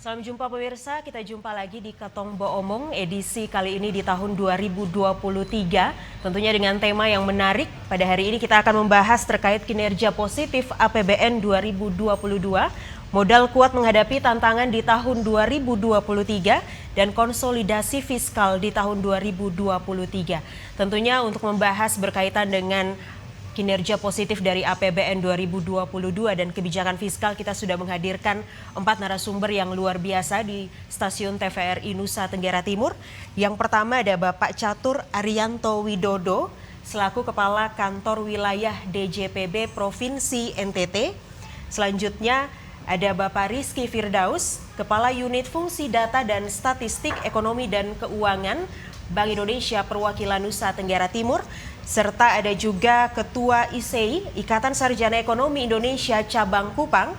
Salam jumpa pemirsa, kita jumpa lagi di Ketong Bo Omong edisi kali ini di tahun 2023. Tentunya dengan tema yang menarik. Pada hari ini kita akan membahas terkait kinerja positif APBN 2022, modal kuat menghadapi tantangan di tahun 2023, dan konsolidasi fiskal di tahun 2023. Tentunya untuk membahas berkaitan dengan kinerja positif dari APBN 2022 dan kebijakan fiskal, kita sudah menghadirkan 4 narasumber yang luar biasa di stasiun TVRI Nusa Tenggara Timur. Yang pertama ada Bapak Catur Arianto Widodo selaku Kepala Kantor Wilayah DJPB Provinsi NTT. Selanjutnya ada Bapak Rizky Firdaus, Kepala Unit Fungsi Data dan Statistik Ekonomi dan Keuangan Bank Indonesia Perwakilan Nusa Tenggara Timur. Serta ada juga Ketua ISEI, Ikatan Sarjana Ekonomi Indonesia Cabang Kupang,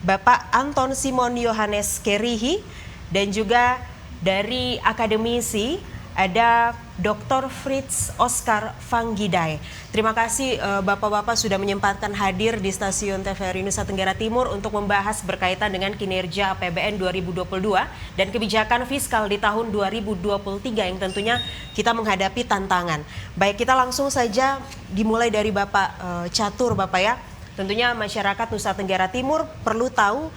Bapak Anton Simon Yohanes Kerihi, dan juga dari akademisi ada Dr. Fritz Oscar Vanggidai. Terima kasih Bapak-Bapak sudah menyempatkan hadir di stasiun TVRI Nusa Tenggara Timur untuk membahas berkaitan dengan kinerja APBN 2022 dan kebijakan fiskal di tahun 2023 yang tentunya kita menghadapi tantangan. Baik, kita langsung saja dimulai dari Bapak Catur, Bapak ya. Tentunya masyarakat Nusa Tenggara Timur perlu tahu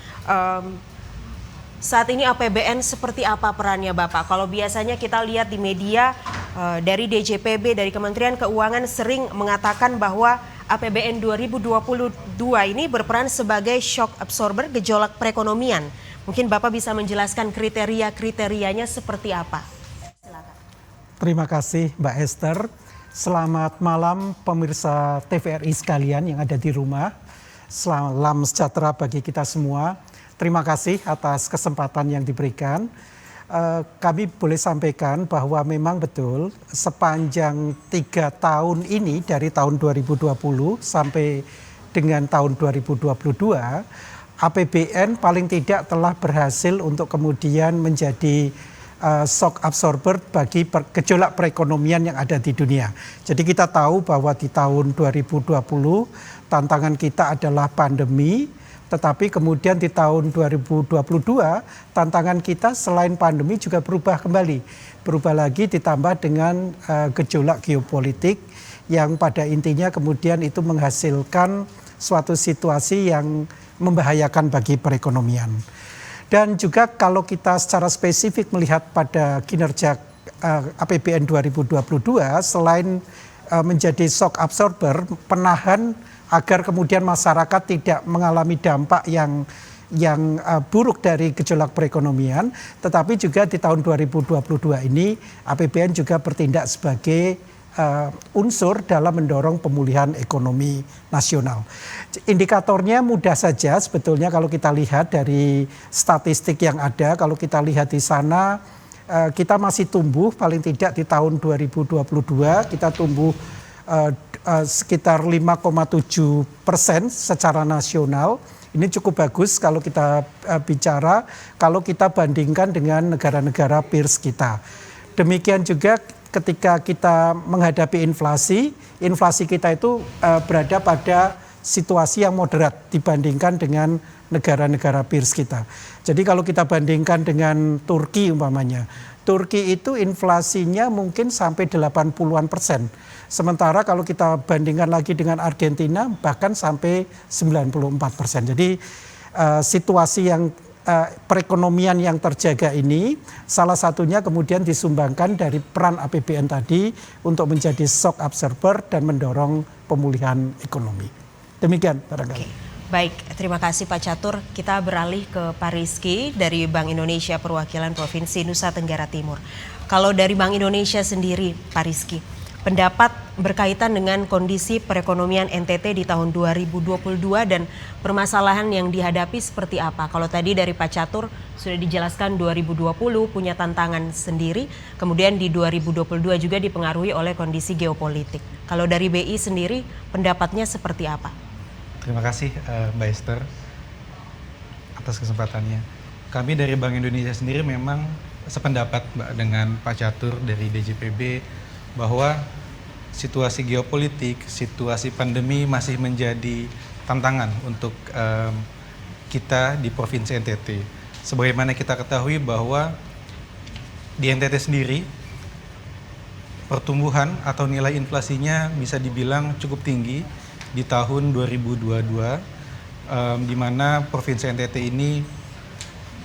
saat ini APBN seperti apa perannya Bapak? Kalau biasanya kita lihat di media dari DJPB, dari Kementerian Keuangan sering mengatakan bahwa APBN 2022 ini berperan sebagai shock absorber gejolak perekonomian. Mungkin Bapak bisa menjelaskan kriteria-kriterianya seperti apa? Silakan. Terima kasih Mbak Esther. Selamat malam pemirsa TVRI sekalian yang ada di rumah. Salam sejahtera bagi kita semua. Terima kasih atas kesempatan yang diberikan. Kami boleh sampaikan bahwa memang betul sepanjang 3 tahun ini dari tahun 2020 sampai dengan tahun 2022, APBN paling tidak telah berhasil untuk kemudian menjadi shock absorber bagi gejolak perekonomian yang ada di dunia. Jadi kita tahu bahwa di tahun 2020 tantangan kita adalah pandemi. Tetapi kemudian di tahun 2022 tantangan kita selain pandemi juga berubah kembali. Berubah lagi ditambah dengan gejolak geopolitik yang pada intinya kemudian itu menghasilkan suatu situasi yang membahayakan bagi perekonomian. Dan juga kalau kita secara spesifik melihat pada kinerja APBN 2022 selain menjadi shock absorber, penahan agar kemudian masyarakat tidak mengalami dampak yang buruk dari gejolak perekonomian, tetapi juga di tahun 2022 ini APBN juga bertindak sebagai unsur dalam mendorong pemulihan ekonomi nasional. Indikatornya mudah saja sebetulnya kalau kita lihat dari statistik yang ada, kalau kita lihat di sana kita masih tumbuh paling tidak di tahun 2022 kita tumbuh sekitar 5,7% secara nasional. Ini cukup bagus kalau kita bicara, kalau kita bandingkan dengan negara-negara peers kita. Demikian juga ketika kita menghadapi inflasi kita itu berada pada situasi yang moderat dibandingkan dengan negara-negara peers kita. Jadi kalau kita bandingkan dengan Turki umpamanya, Turki itu inflasinya mungkin sampai 80-an%. Sementara kalau kita bandingkan lagi dengan Argentina bahkan sampai 94%. Jadi situasi yang perekonomian yang terjaga ini salah satunya kemudian disumbangkan dari peran APBN tadi untuk menjadi shock absorber dan mendorong pemulihan ekonomi. Demikian barangkali. Baik, terima kasih Pak Catur. Kita beralih ke Pak Rizky dari Bank Indonesia Perwakilan Provinsi Nusa Tenggara Timur. Kalau dari Bank Indonesia sendiri, Pak Rizky, pendapat berkaitan dengan kondisi perekonomian NTT di tahun 2022 dan permasalahan yang dihadapi seperti apa? Kalau tadi dari Pak Catur sudah dijelaskan 2020 punya tantangan sendiri, kemudian di 2022 juga dipengaruhi oleh kondisi geopolitik. Kalau dari BI sendiri pendapatnya seperti apa? Terima kasih Mbak Esther atas kesempatannya. Kami dari Bank Indonesia sendiri memang sependapat Mbak dengan Pak Catur dari DJPB bahwa situasi geopolitik, situasi pandemi masih menjadi tantangan untuk kita di Provinsi NTT. sebagaimana kita ketahui bahwa di NTT sendiri pertumbuhan atau nilai inflasinya bisa dibilang cukup tinggi di tahun 2022, di mana Provinsi NTT ini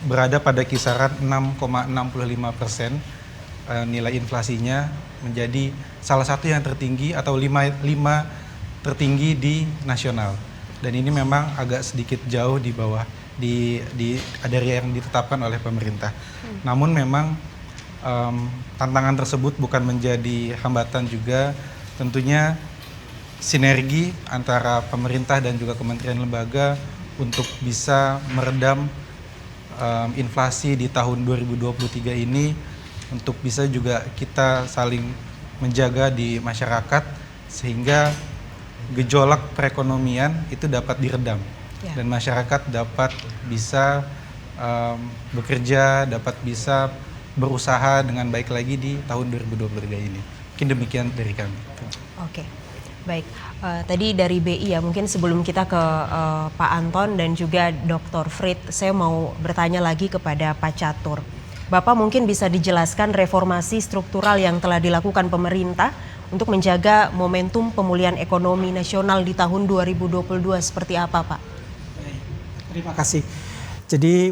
berada pada kisaran 6,65%, nilai inflasinya menjadi salah satu yang tertinggi atau lima tertinggi di nasional. Dan ini memang agak sedikit jauh di bawah dari yang ditetapkan oleh pemerintah. Namun memang tantangan tersebut bukan menjadi hambatan juga, tentunya sinergi antara pemerintah dan juga kementerian lembaga untuk bisa meredam inflasi di tahun 2023 ini, untuk bisa juga kita saling menjaga di masyarakat sehingga gejolak perekonomian itu dapat diredam dan masyarakat dapat bisa bekerja, dapat bisa berusaha dengan baik lagi di tahun 2023 ini. Mungkin demikian dari kami. Oke, baik. Tadi dari BI ya, mungkin sebelum kita ke Pak Anton dan juga Dr. Frit, saya mau bertanya lagi kepada Pak Catur. Bapak mungkin bisa dijelaskan reformasi struktural yang telah dilakukan pemerintah untuk menjaga momentum pemulihan ekonomi nasional di tahun 2022 seperti apa, Pak? Terima kasih. Jadi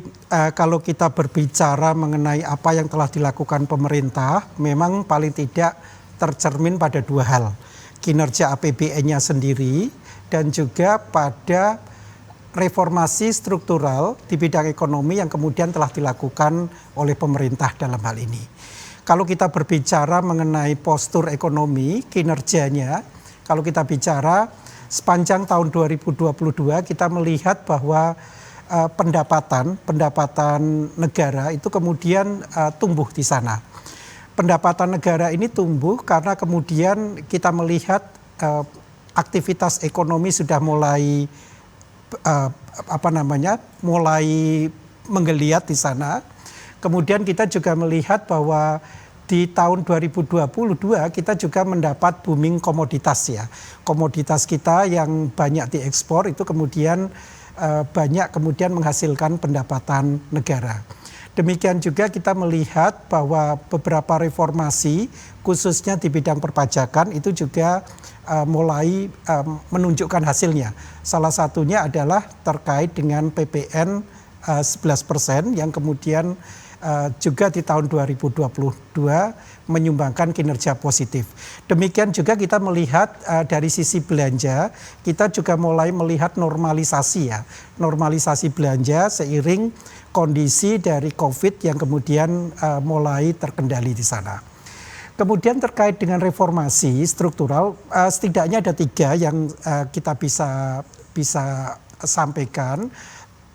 kalau kita berbicara mengenai apa yang telah dilakukan pemerintah, memang paling tidak tercermin pada dua hal. Kinerja APBN-nya sendiri dan juga pada reformasi struktural di bidang ekonomi yang kemudian telah dilakukan oleh pemerintah dalam hal ini. Kalau kita berbicara mengenai postur ekonomi, kinerjanya, kalau kita bicara sepanjang tahun 2022 kita melihat bahwa pendapatan negara itu kemudian tumbuh di sana. Pendapatan negara ini tumbuh karena kemudian kita melihat aktivitas ekonomi sudah mulai mulai menggeliat di sana. Kemudian kita juga melihat bahwa di tahun 2022 kita juga mendapat booming komoditas ya. Komoditas kita yang banyak diekspor itu kemudian banyak kemudian menghasilkan pendapatan negara. Demikian juga kita melihat bahwa beberapa reformasi khususnya di bidang perpajakan itu juga mulai menunjukkan hasilnya. Salah satunya adalah terkait dengan PPN 11% yang kemudian juga di tahun 2022 menyumbangkan kinerja positif. Demikian juga kita melihat dari sisi belanja, kita juga mulai melihat normalisasi ya. Normalisasi belanja seiring kondisi dari COVID yang kemudian mulai terkendali di sana. Kemudian terkait dengan reformasi struktural, setidaknya ada 3 yang kita bisa sampaikan.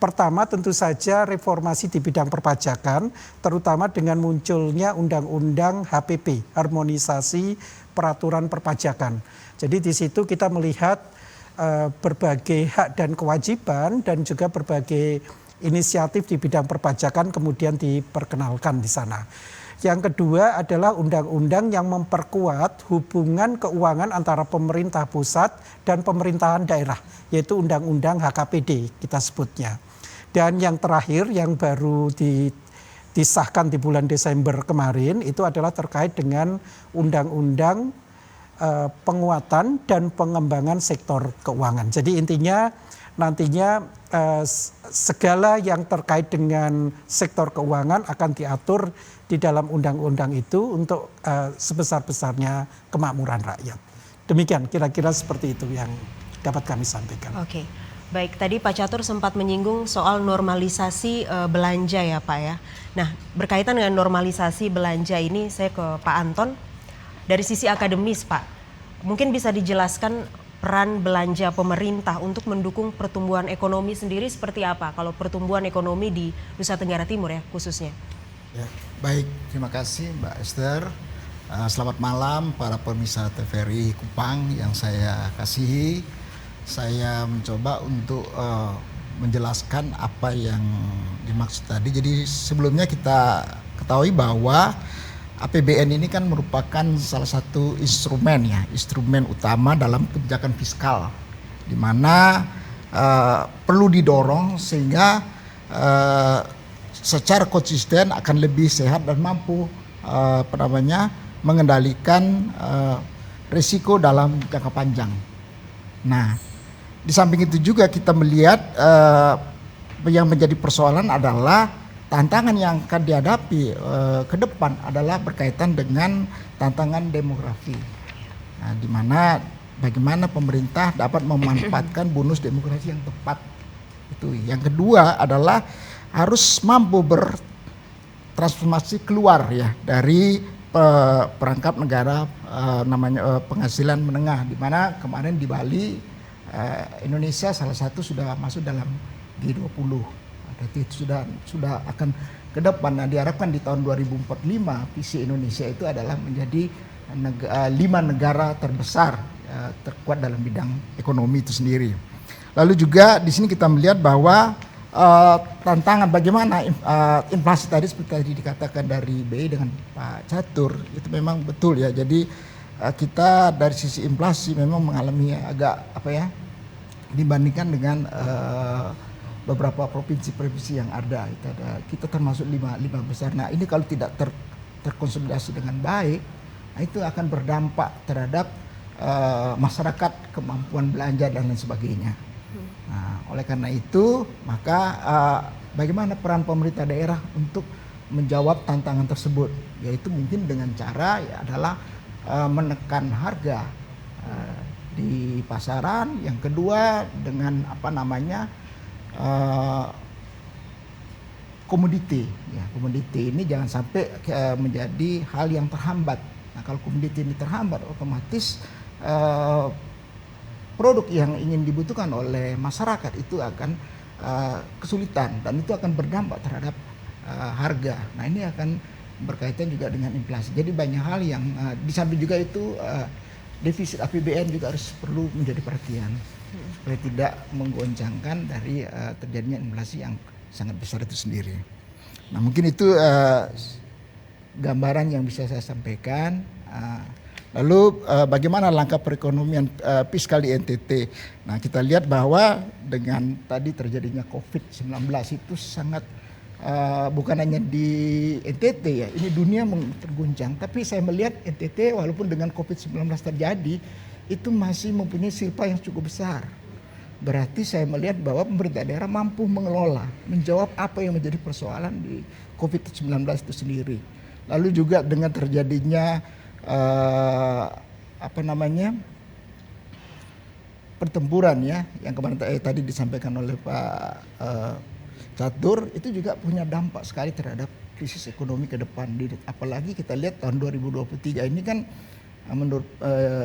Pertama tentu saja reformasi di bidang perpajakan, terutama dengan munculnya undang-undang HPP, harmonisasi peraturan perpajakan. Jadi di situ kita melihat berbagai hak dan kewajiban dan juga berbagai inisiatif di bidang perpajakan kemudian diperkenalkan di sana. Yang kedua adalah undang-undang yang memperkuat hubungan keuangan antara pemerintah pusat dan pemerintahan daerah, yaitu undang-undang HKPD kita sebutnya. Dan yang terakhir yang baru disahkan di bulan Desember kemarin itu adalah terkait dengan undang-undang penguatan dan pengembangan sektor keuangan. Jadi intinya nantinya segala yang terkait dengan sektor keuangan akan diatur di dalam undang-undang itu untuk sebesar-besarnya kemakmuran rakyat. Demikian kira-kira seperti itu yang dapat kami sampaikan. Oke. Baik, tadi Pak Catur sempat menyinggung soal normalisasi belanja ya Pak ya. Nah, berkaitan dengan normalisasi belanja ini saya ke Pak Anton. Dari sisi akademis Pak, mungkin bisa dijelaskan peran belanja pemerintah untuk mendukung pertumbuhan ekonomi sendiri seperti apa? Kalau pertumbuhan ekonomi di Nusa Tenggara Timur ya khususnya. Ya, baik, terima kasih Mbak Esther. Selamat malam para pemirsa TVRI Kupang yang saya kasihi. Saya mencoba untuk menjelaskan apa yang dimaksud tadi. Jadi sebelumnya kita ketahui bahwa APBN ini kan merupakan salah satu instrumen utama dalam kebijakan fiskal, di mana perlu didorong sehingga secara konsisten akan lebih sehat dan mampu mengendalikan risiko dalam jangka panjang. Nah, di samping itu juga kita melihat yang menjadi persoalan adalah tantangan yang akan dihadapi ke depan adalah berkaitan dengan tantangan demografi. Nah, di mana bagaimana pemerintah dapat memanfaatkan bonus demografi yang tepat. Itu. Yang kedua adalah harus mampu bertransformasi keluar ya dari perangkap negara penghasilan menengah, di mana kemarin di Bali Indonesia salah satu sudah masuk dalam G20. Berarti itu sudah akan ke depan. Nah, diharapkan di tahun 2045 visi Indonesia itu adalah menjadi 5 negara terbesar terkuat dalam bidang ekonomi itu sendiri. Lalu juga di sini kita melihat bahwa tantangan bagaimana inflasi tadi seperti tadi dikatakan dari BI dengan Pak Catur itu memang betul ya. Jadi kita dari sisi inflasi memang mengalami agak dibandingkan dengan beberapa provinsi-provinsi yang ada. Kita termasuk lima besar. Nah, ini kalau tidak terkonsolidasi dengan baik, nah itu akan berdampak terhadap masyarakat, kemampuan belanja dan lain sebagainya. Nah, oleh karena itu maka bagaimana peran pemerintah daerah untuk menjawab tantangan tersebut, yaitu mungkin dengan cara adalah menekan harga di pasaran. Yang kedua dengan komoditi. Ya, komoditi ini jangan sampai menjadi hal yang terhambat. Nah, kalau komoditi ini terhambat, otomatis produk yang ingin dibutuhkan oleh masyarakat itu akan kesulitan dan itu akan berdampak terhadap harga. Nah, ini akan berkaitan juga dengan inflasi. Jadi banyak hal yang di samping juga itu defisit APBN juga harus perlu menjadi perhatian supaya tidak menggoncangkan dari terjadinya inflasi yang sangat besar itu sendiri. Nah, mungkin itu gambaran yang bisa saya sampaikan. Lalu bagaimana langkah perekonomian fiskal di NTT? Nah, kita lihat bahwa dengan tadi terjadinya COVID-19 itu sangat bukan hanya di NTT ya, ini dunia terguncang. Tapi saya melihat NTT walaupun dengan COVID-19 terjadi, itu masih mempunyai silpa yang cukup besar. Berarti saya melihat bahwa pemerintah daerah mampu mengelola, menjawab apa yang menjadi persoalan di COVID-19 itu sendiri. Lalu juga dengan terjadinya pertempuran ya, yang kemarin tadi disampaikan oleh Pak Catur, itu juga punya dampak sekali terhadap krisis ekonomi ke depan. Apalagi kita lihat tahun 2023 ini kan menurut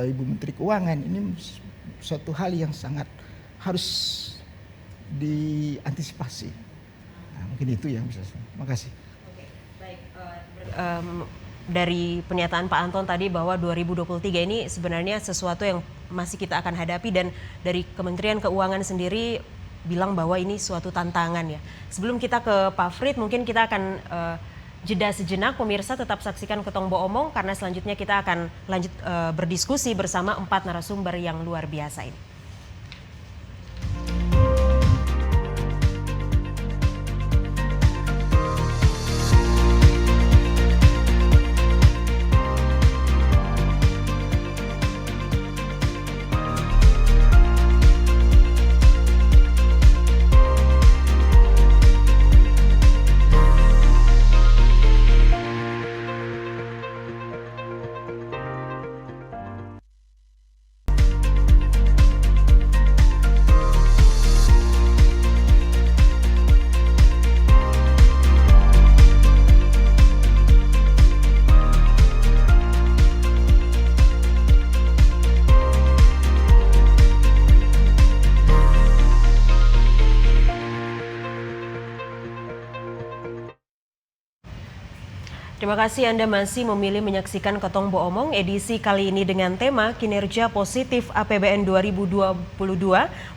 Ibu Menteri Keuangan ini suatu hal yang sangat harus diantisipasi. Nah, mungkin itu yang bisa saya. Terima kasih. Oke, baik. Dari pernyataan Pak Anton tadi bahwa 2023 ini sebenarnya sesuatu yang masih kita akan hadapi, dan dari Kementerian Keuangan sendiri bilang bahwa ini suatu tantangan ya. Sebelum kita ke Pak Frid, mungkin kita akan jeda sejenak. Pemirsa tetap saksikan Ketong Bo Omong karena selanjutnya kita akan lanjut berdiskusi bersama 4 narasumber yang luar biasa ini. Terima kasih Anda masih memilih menyaksikan Ketong Bo Omong edisi kali ini dengan tema Kinerja Positif APBN 2022,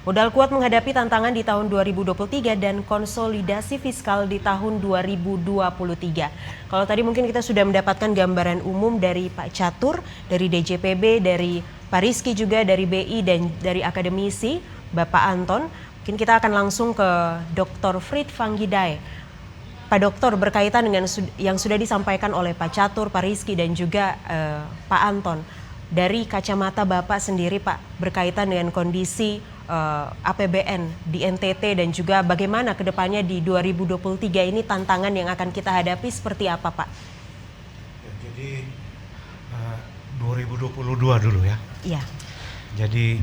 modal kuat menghadapi tantangan di tahun 2023 dan konsolidasi fiskal di tahun 2023. Kalau tadi mungkin kita sudah mendapatkan gambaran umum dari Pak Catur, dari DJPB, dari Pak Rizky juga, dari BI dan dari akademisi Bapak Anton. Mungkin kita akan langsung ke Dr. Frid Vanggidai. Pak Dokter, berkaitan dengan yang sudah disampaikan oleh Pak Catur, Pak Rizky, dan juga Pak Anton. Dari kacamata Bapak sendiri Pak, berkaitan dengan kondisi APBN di NTT dan juga bagaimana kedepannya di 2023 ini tantangan yang akan kita hadapi seperti apa Pak? Ya, jadi 2022 dulu ya. Iya. Jadi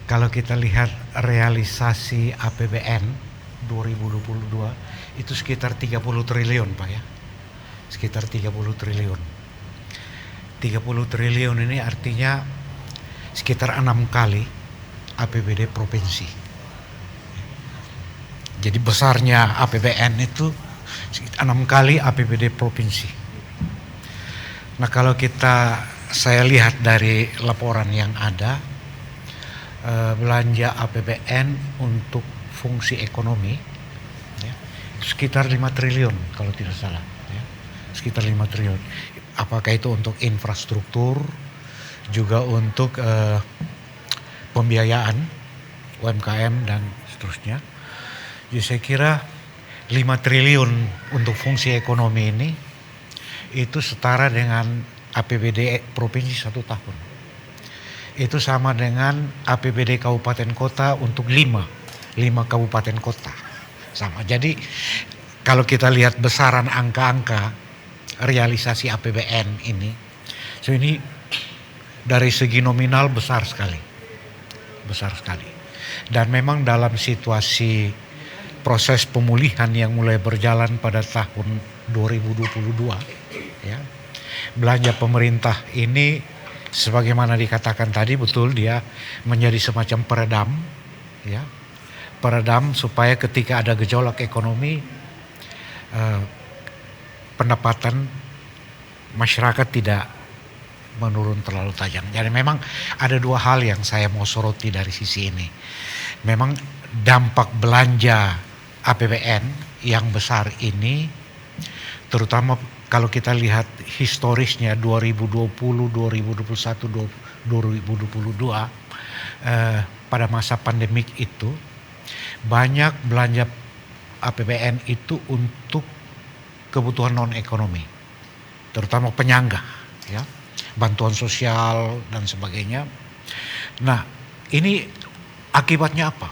kalau kita lihat realisasi APBN 2022 itu sekitar 30 triliun Pak ya. Sekitar 30 triliun. 30 triliun ini artinya sekitar 6 kali APBD provinsi. Jadi besarnya APBN itu 6 kali APBD provinsi. Nah kalau saya lihat dari laporan yang ada, belanja APBN untuk fungsi ekonomi ya, sekitar 5 triliun kalau tidak salah ya. Sekitar 5 triliun. Apakah itu untuk infrastruktur, juga untuk pembiayaan UMKM dan seterusnya. Jadi saya kira 5 triliun untuk fungsi ekonomi ini itu setara dengan APBD provinsi 1 tahun. Itu sama dengan APBD kabupaten kota untuk 5 kabupaten kota. Sama. Jadi kalau kita lihat besaran angka-angka realisasi APBN ini, so ini dari segi nominal besar sekali. Besar sekali. Dan memang dalam situasi proses pemulihan yang mulai berjalan pada tahun 2022 ya. Belanja pemerintah ini sebagaimana dikatakan tadi, betul, dia menjadi semacam peredam ya. Peredam supaya ketika ada gejolak ekonomi pendapatan masyarakat tidak menurun terlalu tajam. Jadi memang ada 2 hal yang saya mau soroti dari sisi ini. Memang dampak belanja APBN yang besar ini, terutama kalau kita lihat historisnya 2020, 2021, 2022, pada masa pandemik itu banyak belanja APBN itu untuk kebutuhan non ekonomi, terutama penyangga, ya, bantuan sosial dan sebagainya. Nah, ini akibatnya apa?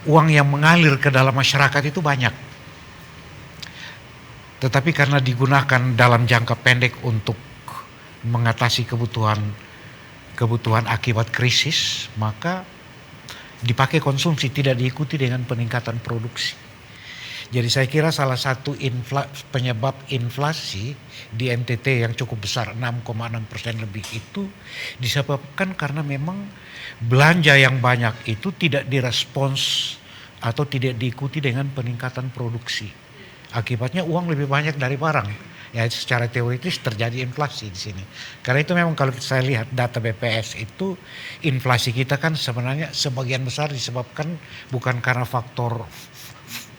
Uang yang mengalir ke dalam masyarakat itu banyak. Tetapi karena digunakan dalam jangka pendek untuk mengatasi kebutuhan akibat krisis, maka dipakai konsumsi, tidak diikuti dengan peningkatan produksi. Jadi saya kira salah satu penyebab inflasi di NTT yang cukup besar 6,6% lebih itu disebabkan karena memang belanja yang banyak itu tidak direspons atau tidak diikuti dengan peningkatan produksi. Akibatnya uang lebih banyak dari barang. Ya, secara teoritis terjadi inflasi di sini. Karena itu memang kalau saya lihat data BPS itu, inflasi kita kan sebenarnya sebagian besar disebabkan bukan karena faktor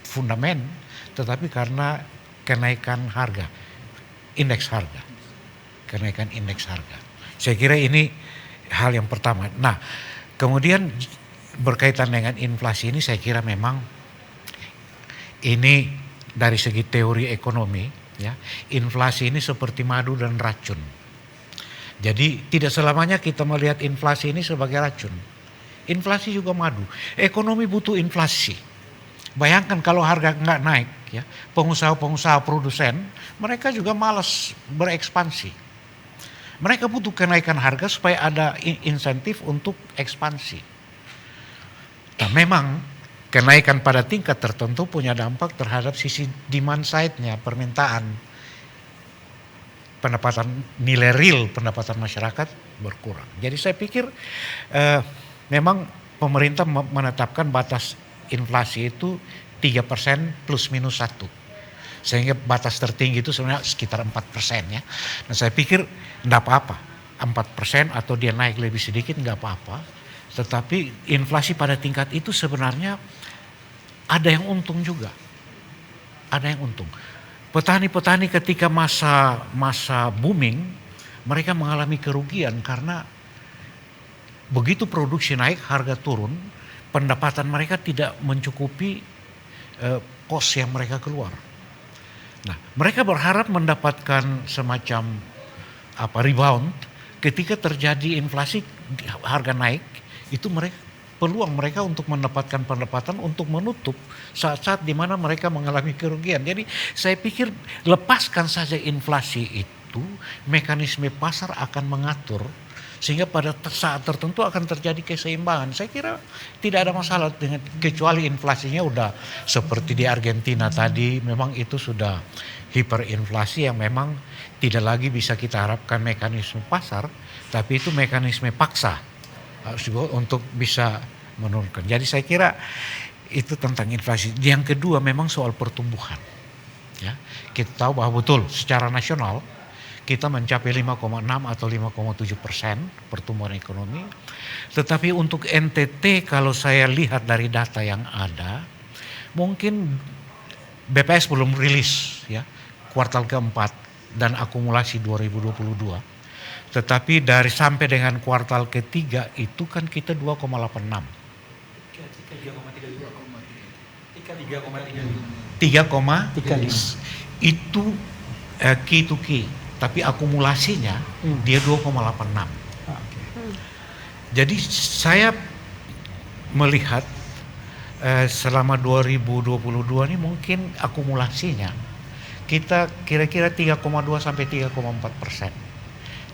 fundament, tetapi karena kenaikan harga, indeks harga. Kenaikan indeks harga. Saya kira ini hal yang pertama. Nah, kemudian berkaitan dengan inflasi ini saya kira memang ini dari segi teori ekonomi, ya, inflasi ini seperti madu dan racun. Jadi tidak selamanya kita melihat inflasi ini sebagai racun. Inflasi juga madu. Ekonomi butuh inflasi. Bayangkan kalau harga nggak naik, ya, pengusaha-pengusaha produsen mereka juga malas berekspansi. Mereka butuh kenaikan harga supaya ada insentif untuk ekspansi. Nah, memang kenaikan pada tingkat tertentu punya dampak terhadap sisi demand side-nya, permintaan. Pendapatan nilai real pendapatan masyarakat berkurang. Jadi saya pikir memang pemerintah menetapkan batas inflasi itu 3% plus minus 1. Sehingga batas tertinggi itu sebenarnya sekitar 4% ya. Nah saya pikir enggak apa-apa. 4% atau dia naik lebih sedikit enggak apa-apa. Tetapi inflasi pada tingkat itu sebenarnya ada yang untung juga. Ada yang untung. Petani-petani ketika masa booming, mereka mengalami kerugian karena begitu produksi naik, harga turun, pendapatan mereka tidak mencukupi cost yang mereka keluar. Nah, mereka berharap mendapatkan semacam rebound ketika terjadi inflasi, harga naik, itu peluang mereka untuk mendapatkan pendapatan untuk menutup saat-saat di mana mereka mengalami kerugian. Jadi saya pikir lepaskan saja inflasi itu, mekanisme pasar akan mengatur sehingga pada saat tertentu akan terjadi keseimbangan. Saya kira tidak ada masalah dengan, kecuali inflasinya udah seperti di Argentina tadi, memang itu sudah hiperinflasi yang memang tidak lagi bisa kita harapkan mekanisme pasar, tapi itu mekanisme paksa untuk bisa menurunkan. Jadi saya kira itu tentang inflasi. Yang kedua memang soal pertumbuhan. Ya, kita tahu bahwa betul secara nasional kita mencapai 5,6 atau 5,7% pertumbuhan ekonomi. Tetapi untuk NTT kalau saya lihat dari data yang ada, mungkin BPS belum rilis ya kuartal keempat dan akumulasi 2022. Tetapi dari sampai dengan kuartal ketiga itu kan kita 2,86. 3,35 itu key to key, tapi akumulasinya dia 2,86. Jadi saya melihat selama 2022 ini mungkin akumulasinya kita kira-kira 3,2 sampai 3,4%.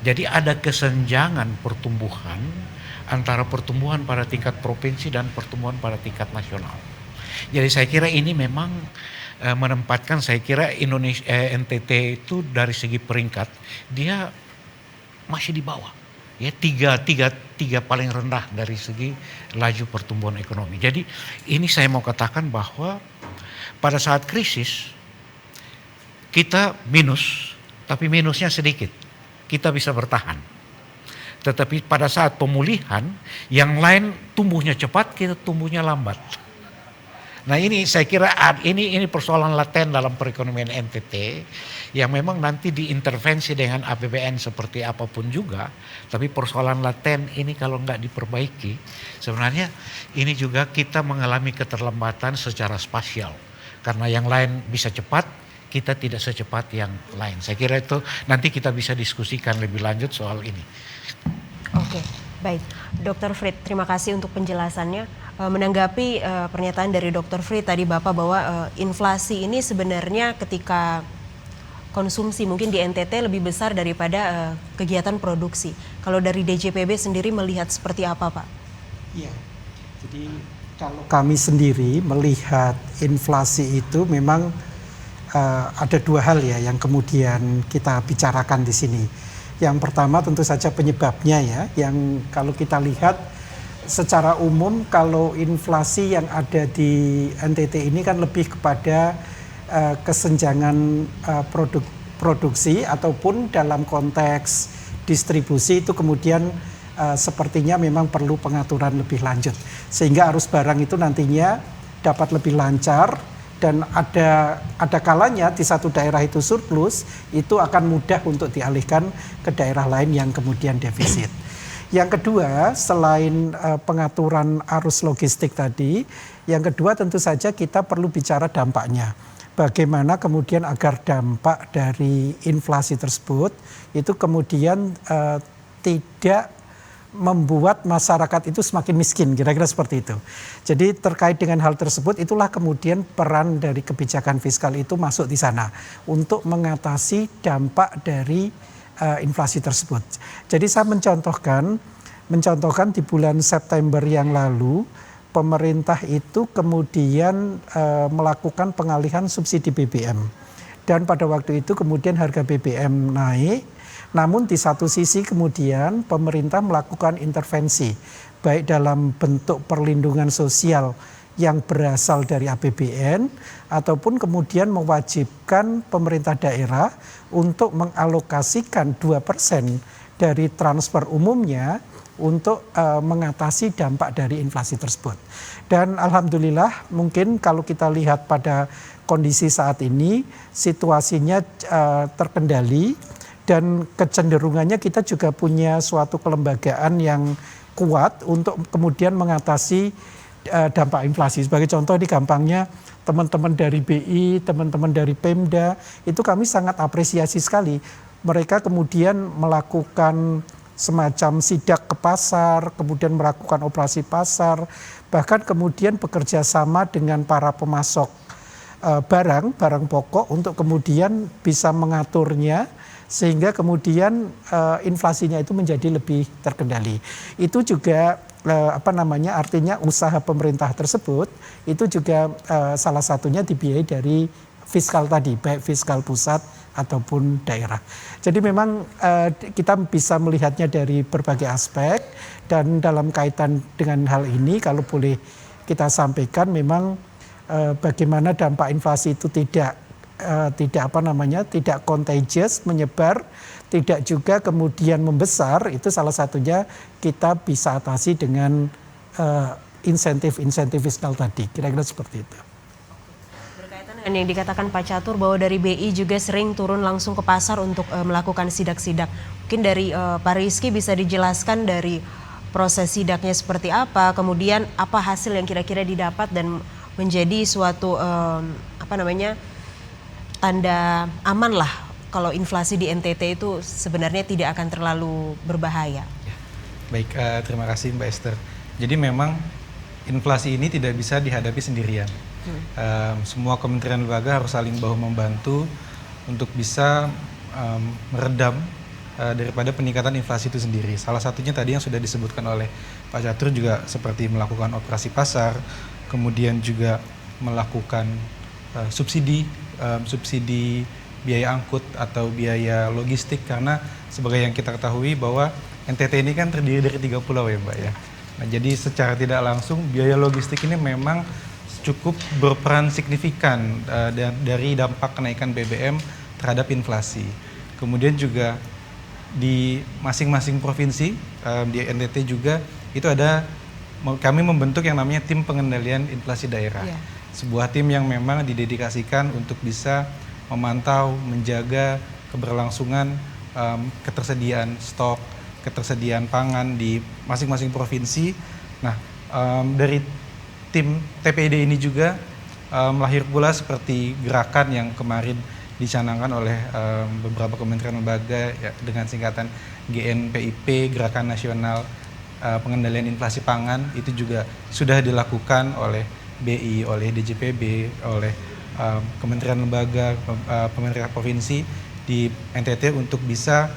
Jadi ada kesenjangan pertumbuhan antara pertumbuhan pada tingkat provinsi dan pertumbuhan pada tingkat nasional. Jadi saya kira ini memang menempatkan, saya kira Indonesia NTT itu dari segi peringkat dia masih di bawah. Ya, tiga paling rendah dari segi laju pertumbuhan ekonomi. Jadi ini saya mau katakan bahwa pada saat krisis kita minus, tapi minusnya sedikit. Kita bisa bertahan. Tetapi pada saat pemulihan, yang lain tumbuhnya cepat, kita tumbuhnya lambat. Nah ini saya kira ini persoalan laten dalam perekonomian NTT yang memang nanti diintervensi dengan APBN seperti apapun juga, tapi persoalan laten ini kalau nggak diperbaiki, sebenarnya ini juga kita mengalami keterlambatan secara spasial. Karena yang lain bisa cepat, kita tidak secepat yang lain. Saya kira itu nanti kita bisa diskusikan lebih lanjut soal ini. Oke, baik. Dr. Fried, terima kasih untuk penjelasannya. Menanggapi pernyataan dari Dr. Fried tadi Bapak bahwa inflasi ini sebenarnya ketika konsumsi mungkin di NTT lebih besar daripada kegiatan produksi. Kalau dari DJPB sendiri melihat seperti apa Pak? Iya, jadi kalau kami sendiri melihat inflasi itu memang ada dua hal ya yang kemudian kita bicarakan di sini. Yang pertama tentu saja penyebabnya ya, yang kalau kita lihat secara umum kalau inflasi yang ada di NTT ini kan lebih kepada kesenjangan produksi ataupun dalam konteks distribusi itu kemudian sepertinya memang perlu pengaturan lebih lanjut sehingga arus barang itu nantinya dapat lebih lancar dan ada kalanya di satu daerah itu surplus itu akan mudah untuk dialihkan ke daerah lain yang kemudian defisit. Yang kedua, selain pengaturan arus logistik tadi, yang kedua tentu saja kita perlu bicara dampaknya. Bagaimana kemudian agar dampak dari inflasi tersebut itu kemudian tidak membuat masyarakat itu semakin miskin, kira-kira seperti itu. Jadi terkait dengan hal tersebut itulah kemudian peran dari kebijakan fiskal itu masuk di sana untuk mengatasi dampak dari inflasi tersebut. Jadi saya mencontohkan di bulan September yang lalu pemerintah itu kemudian melakukan pengalihan subsidi BBM dan pada waktu itu kemudian harga BBM naik. Namun di satu sisi kemudian pemerintah melakukan intervensi baik dalam bentuk perlindungan sosial yang berasal dari APBN ataupun kemudian mewajibkan pemerintah daerah untuk mengalokasikan 2% dari transfer umumnya untuk mengatasi dampak dari inflasi tersebut. Dan alhamdulillah mungkin kalau kita lihat pada kondisi saat ini situasinya terkendali dan kecenderungannya kita juga punya suatu kelembagaan yang kuat untuk kemudian mengatasi dampak inflasi. Sebagai contoh ini gampangnya teman-teman dari BI, teman-teman dari Pemda, itu kami sangat apresiasi sekali. Mereka kemudian melakukan semacam sidak ke pasar, kemudian melakukan operasi pasar, bahkan kemudian bekerja sama dengan para pemasok barang pokok untuk kemudian bisa mengaturnya sehingga kemudian inflasinya itu menjadi lebih terkendali. Itu juga artinya usaha pemerintah tersebut itu juga salah satunya dibiayai dari fiskal tadi, baik fiskal pusat ataupun daerah. Jadi memang kita bisa melihatnya dari berbagai aspek, dan dalam kaitan dengan hal ini kalau boleh kita sampaikan memang bagaimana dampak inflasi itu tidak contagious, menyebar, tidak juga kemudian membesar. Itu salah satunya kita bisa atasi dengan insentif fiskal tadi, kira-kira seperti itu. Berkaitan dengan yang dikatakan Pak Catur bahwa dari BI juga sering turun langsung ke pasar untuk melakukan sidak-sidak. Mungkin dari Pak Rizky bisa dijelaskan dari proses sidaknya seperti apa, kemudian apa hasil yang kira-kira didapat dan menjadi suatu tanda aman lah kalau inflasi di NTT itu sebenarnya tidak akan terlalu berbahaya. Baik, terima kasih Mbak Esther. Jadi memang inflasi ini tidak bisa dihadapi sendirian. Semua kementerian lembaga harus saling bahu membantu untuk bisa meredam daripada peningkatan inflasi itu sendiri. Salah satunya tadi yang sudah disebutkan oleh Pak Catur juga seperti melakukan operasi pasar, kemudian juga melakukan subsidi biaya angkut atau biaya logistik, karena sebagai yang kita ketahui bahwa NTT ini kan terdiri dari 3 pulau ya Mbak ya. Nah, jadi secara tidak langsung biaya logistik ini memang cukup berperan signifikan dari dampak kenaikan BBM terhadap inflasi. Kemudian juga di masing-masing provinsi di NTT juga itu kami membentuk yang namanya tim pengendalian inflasi daerah. Yeah. Sebuah tim yang memang didedikasikan untuk bisa memantau, menjaga keberlangsungan ketersediaan stok, ketersediaan pangan di masing-masing provinsi. Nah, dari tim TPID ini juga lahir pula seperti gerakan yang kemarin dicanangkan oleh beberapa kementerian lembaga ya, dengan singkatan GNPIP, Gerakan Nasional Pengendalian Inflasi Pangan. Itu juga sudah dilakukan oleh BI, oleh DJPB, oleh kementerian lembaga, pemerintah provinsi di NTT untuk bisa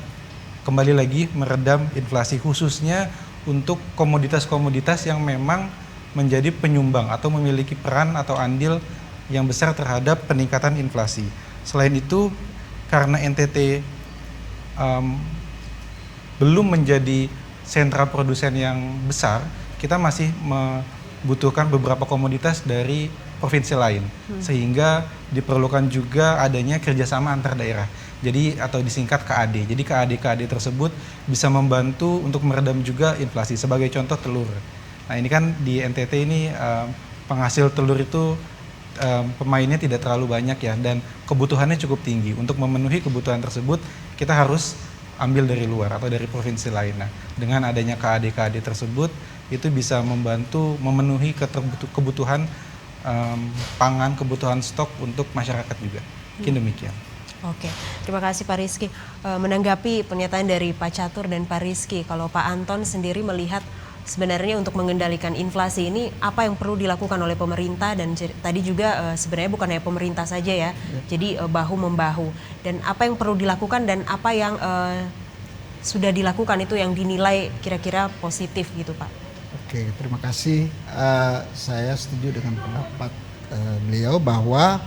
kembali lagi meredam inflasi, khususnya untuk komoditas-komoditas yang memang menjadi penyumbang atau memiliki peran atau andil yang besar terhadap peningkatan inflasi. Selain itu, karena NTT belum menjadi sentra produsen yang besar, kita masih membutuhkan beberapa komoditas dari provinsi lain, sehingga diperlukan juga adanya kerjasama antar daerah. Jadi atau disingkat KAD. Jadi KAD tersebut bisa membantu untuk meredam juga inflasi. Sebagai contoh telur. Nah ini kan di NTT ini penghasil telur itu pemainnya tidak terlalu banyak ya, dan kebutuhannya cukup tinggi. Untuk memenuhi kebutuhan tersebut kita harus ambil dari luar atau dari provinsi lain. Nah, dengan adanya KAD tersebut itu bisa membantu memenuhi kebutuhan pangan, kebutuhan stok untuk masyarakat juga. Mungkin demikian. Oke, terima kasih Pak Rizky. Menanggapi pernyataan dari Pak Catur dan Pak Rizky, kalau Pak Anton sendiri melihat sebenarnya untuk mengendalikan inflasi ini apa yang perlu dilakukan oleh pemerintah, dan tadi juga sebenarnya bukan hanya pemerintah saja ya, jadi bahu-membahu, dan apa yang perlu dilakukan dan apa yang sudah dilakukan itu yang dinilai kira-kira positif gitu Pak. Oke, terima kasih. Saya setuju dengan pendapat beliau bahwa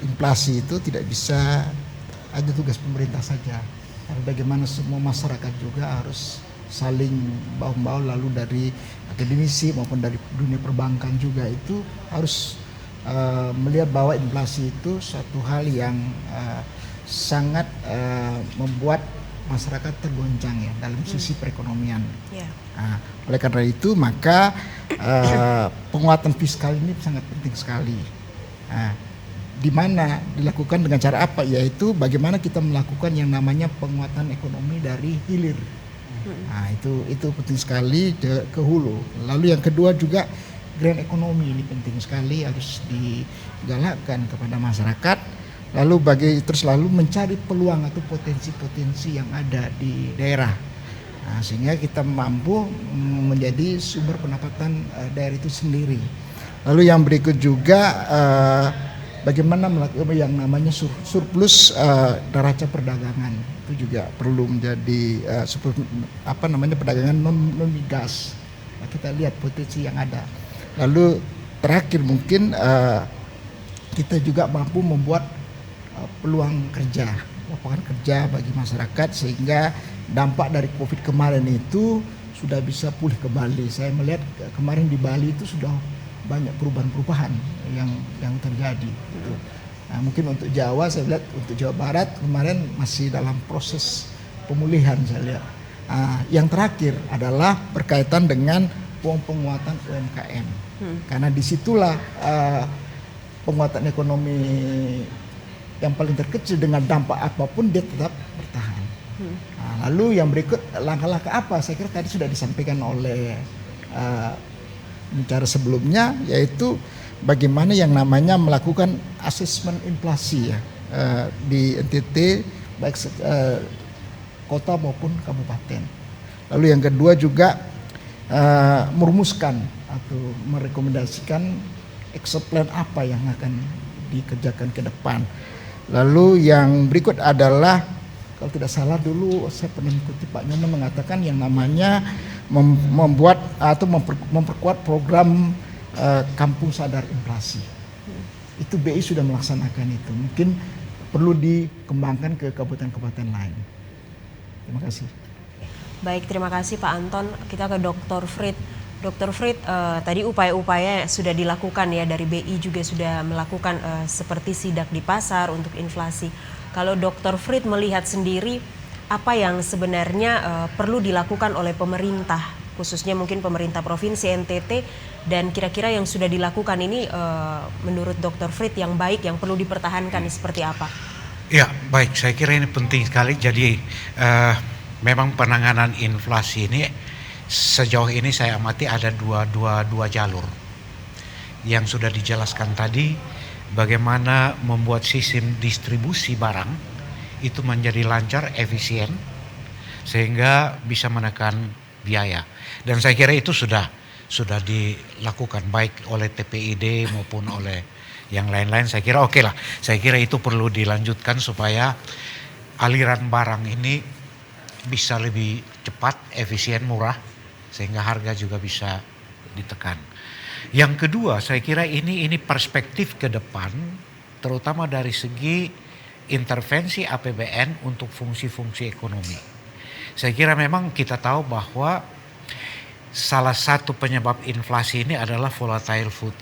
inflasi itu tidak bisa ada tugas pemerintah saja. Karena bagaimana semua masyarakat juga harus saling bahu-membahu, lalu dari akademisi maupun dari dunia perbankan juga itu harus melihat bahwa inflasi itu suatu hal yang sangat membuat masyarakat tergoncang ya dalam sisi perekonomian. Yeah. Nah, oleh karena itu maka penguatan fiskal ini sangat penting sekali. Nah, di mana dilakukan dengan cara apa? Yaitu bagaimana kita melakukan yang namanya penguatan ekonomi dari hilir. Nah, itu penting sekali ke hulu. Lalu yang kedua juga green economy ini penting sekali, harus digalakkan kepada masyarakat. Lalu terus lalu mencari peluang atau potensi-potensi yang ada di daerah. Nah, sehingga kita mampu menjadi sumber pendapatan daerah itu sendiri. Lalu yang berikut juga bagaimana melakukan yang namanya surplus neraca perdagangan, itu juga perlu menjadi perdagangan non migas. Nah, kita lihat potensi yang ada. Lalu terakhir mungkin kita juga mampu membuat peluang kerja, lapangan kerja bagi masyarakat, sehingga dampak dari COVID kemarin itu sudah bisa pulih kembali. Saya melihat kemarin di Bali itu sudah banyak perubahan-perubahan yang terjadi. Gitu. Nah, mungkin untuk Jawa, saya lihat untuk Jawa Barat kemarin masih dalam proses pemulihan saya lihat. Yang terakhir adalah berkaitan dengan penguatan UMKM, karena disitulah penguatan ekonomi yang paling terkecil dengan dampak apapun dia tetap bertahan. Nah, lalu yang berikut langkah-langkah apa? Saya kira tadi sudah disampaikan oleh bicara sebelumnya, yaitu bagaimana yang namanya melakukan asesmen inflasi ya di NTT baik kota maupun kabupaten. Lalu yang kedua juga merumuskan atau merekomendasikan action plan apa yang akan dikerjakan ke depan. Lalu yang berikut adalah, kalau tidak salah dulu saya pernah mengikuti Pak Nyoman mengatakan yang namanya membuat atau memperkuat program kampung sadar inflasi. Itu BI sudah melaksanakan itu. Mungkin perlu dikembangkan ke kabupaten-kabupaten lain. Terima kasih. Baik, terima kasih Pak Anton. Kita ke Dr. Frid. Dr. Frid, tadi upaya-upaya sudah dilakukan ya, dari BI juga sudah melakukan seperti sidak di pasar untuk inflasi. Kalau Dr. Frid melihat sendiri, apa yang sebenarnya perlu dilakukan oleh pemerintah, khususnya mungkin pemerintah Provinsi NTT, dan kira-kira yang sudah dilakukan ini menurut Dr. Frid yang baik, yang perlu dipertahankan seperti apa? Ya, baik. Saya kira ini penting sekali. Jadi memang penanganan inflasi ini sejauh ini saya amati ada dua jalur yang sudah dijelaskan tadi, bagaimana membuat sistem distribusi barang itu menjadi lancar, efisien, sehingga bisa menekan biaya. Dan saya kira itu sudah dilakukan baik oleh TPID maupun oleh yang lain-lain. Saya kira oke lah. Saya kira itu perlu dilanjutkan supaya aliran barang ini bisa lebih cepat, efisien, murah, sehingga harga juga bisa ditekan. Yang kedua, saya kira ini perspektif ke depan, terutama dari segi intervensi APBN untuk fungsi-fungsi ekonomi. Saya kira memang kita tahu bahwa salah satu penyebab inflasi ini adalah volatile food,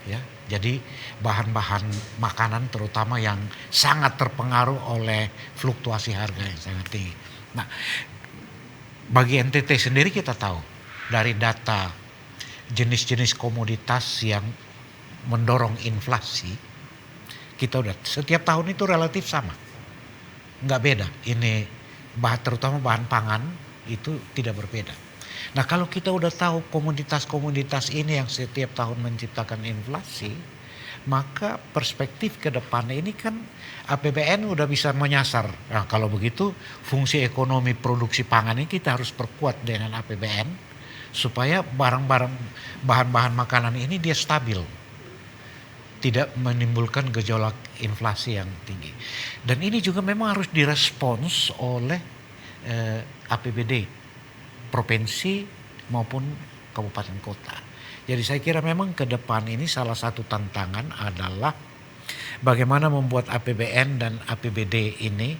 ya. Jadi bahan-bahan makanan terutama yang sangat terpengaruh oleh fluktuasi harga yang sangat tinggi. Nah, bagi NTT sendiri kita tahu dari data jenis-jenis komoditas yang mendorong inflasi, kita udah setiap tahun itu relatif sama, nggak beda. Ini terutama bahan pangan itu tidak berbeda. Nah, kalau kita udah tahu komoditas-komoditas ini yang setiap tahun menciptakan inflasi, maka perspektif ke depan ini kan APBN udah bisa menyasar. Nah, kalau begitu fungsi ekonomi produksi pangan ini kita harus perkuat dengan APBN supaya bahan-bahan makanan ini dia stabil, tidak menimbulkan gejolak inflasi yang tinggi. Dan ini juga memang harus direspons oleh APBD provinsi maupun kabupaten kota. Jadi saya kira memang ke depan ini salah satu tantangan adalah bagaimana membuat APBN dan APBD ini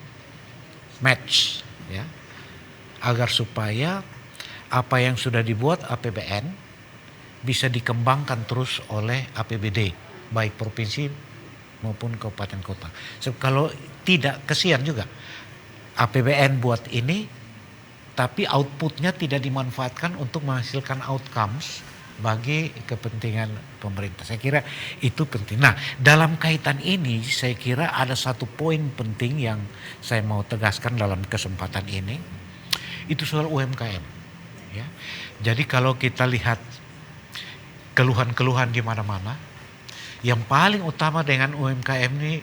match, ya, agar supaya apa yang sudah dibuat APBN bisa dikembangkan terus oleh APBD baik provinsi maupun kabupaten kota. So, kalau tidak, kesian juga APBN buat ini tapi outputnya tidak dimanfaatkan untuk menghasilkan outcomes bagi kepentingan pemerintah. Saya kira itu penting. Nah, dalam kaitan ini saya kira ada satu poin penting yang saya mau tegaskan dalam kesempatan ini. Itu soal UMKM. Ya. Jadi kalau kita lihat keluhan-keluhan di mana-mana. Yang paling utama dengan UMKM ini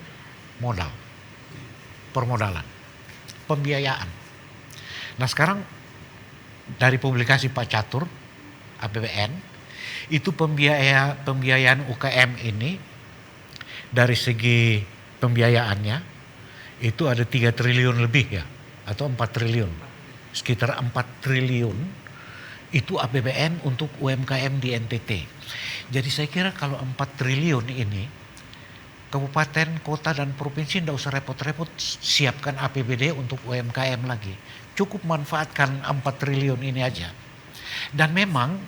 modal, permodalan, pembiayaan. Nah sekarang dari publikasi Pak Catur, APBN, itu pembiayaan UKM ini dari segi pembiayaannya itu ada 3 triliun lebih ya, atau 4 triliun, sekitar 4 triliun itu APBN untuk UMKM di NTT. Jadi saya kira kalau 4 triliun ini, kabupaten, kota, dan provinsi tidak usah repot-repot siapkan APBD untuk UMKM lagi. Cukup manfaatkan 4 triliun ini aja. Dan memang